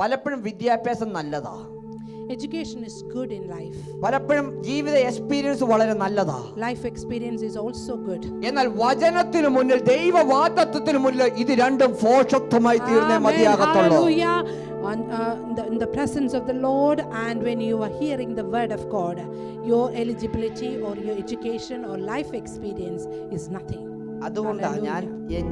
പലപ്പോഴും വിദ്യാഭ്യാസം നല്ലതാ. Education is good in life. പലപ്പോഴും ജീവിത എക്സ്പീരിയൻസ് വളരെ നല്ലതാ. Life experience is also good. എന്നാൽ വചനത്തിനു മുന്നിൽ, ദൈവവാഗ്ദത്തത്തിനു മുന്നിൽ ഇത് രണ്ടും ഭോഷത്വമായി തീർന്നേ മതിയാകത്തുള്ളൂ. Hallelujah. In the presence of the Lord, and when you are hearing the word of God, your eligibility or your education or life experience is nothing. അതുകൊണ്ടാണ്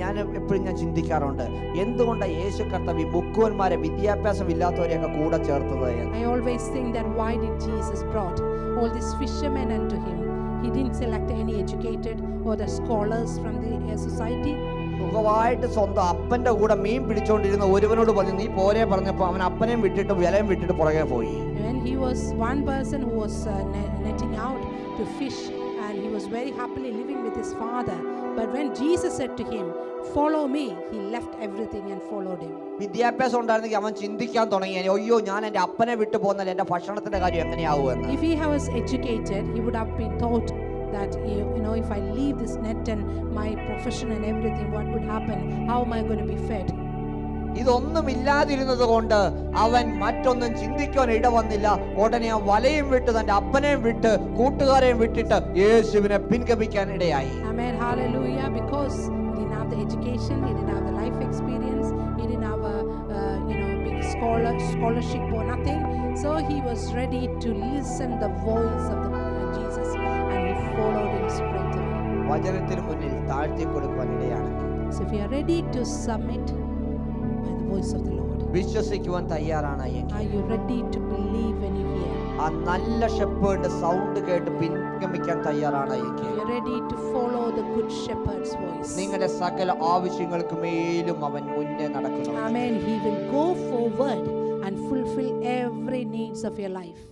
ഞാൻ എപ്പോഴും ചിന്തിക്കാറുണ്ട്, എന്തുകൊണ്ടാണ് യേശു കർത്താവ് മുക്കുവന്മാരെ വിദ്യാഭ്യാസം ഇല്ലാത്തവരെയൊക്കെ കൂടെ ചേർത്തത്. I always think that why did Jesus brought all these fishermen unto him? He didn't select any educated or the scholars from the society. സുഖമായിട്ട് സ്വന്തം അപ്പന്റെ കൂടെ മീൻ പിടിച്ചോണ്ടിരുന്ന ഒരുവനോട് പറഞ്ഞു നീ പോരെ പറഞ്ഞപ്പോ അവൻ അപ്പനെയും വിട്ടിട്ട് വിലയും വിട്ടിട്ട് പുറകെ പോയി. And he was one person who was netting out to fish, and he was very happily living with his father. But when Jesus said to him, follow me, he left everything and followed him. വിദ്യാഭ്യാസം ഉണ്ടായിരുന്നെങ്കിൽ അവൻ ചിന്തിക്കാൻ തുടങ്ങി, അയ്യോ ഞാൻ എന്റെ അപ്പനെ വിട്ടു പോന്നാൽ എന്റെ ഭക്ഷണത്തിന്റെ കാര്യം എങ്ങനെയാവുമെന്ന്. If he was educated, he would have been taught that if I leave this net and my profession and everything, what would happen? How am I going to be fed? ഇതൊന്നും ഇല്ലാതിരുന്നത് കൊണ്ട് അവൻ മറ്റൊന്നും ചിന്തിക്കാൻ ഇടവന്നില്ല. ഉടനെ ആ വലയും വിട്ട് തന്റെ അപ്പനെയും വിട്ട് കൂട്ടുകാരെയും വിട്ടിട്ട് യേശുവിനെ പിൻഗമിക്കാൻ ഇടയായി. Amen, hallelujah. Because he didn't have the education, he didn't have the life experience, he didn't have a big scholarship or nothing. So he was ready to listen the voice of the Jesus, and he followed him straight away. വചനത്തിന് മുന്നിൽ താഴ്ത്തി കൊടുക്കുവാൻ ഇടയാണെങ്കിൽ, so if you are ready to submit by the voice of the Lord, വിശ്വസിക്കുവാൻ തയ്യാറാണെങ്കിൽ, are you ready to believe when you hear? ആ നല്ല shepherd sound കേട്ട് പിൻഗമിക്കാൻ തയ്യാറാണെങ്കിൽ, you are ready to follow the good shepherd's voice. നിങ്ങളുടെ സകല ആവശ്യങ്ങൾക്ക് മേലും അവൻ മുന്നേ നടക്കുന്നു. Amen. He will go forward and fulfill every needs of your life.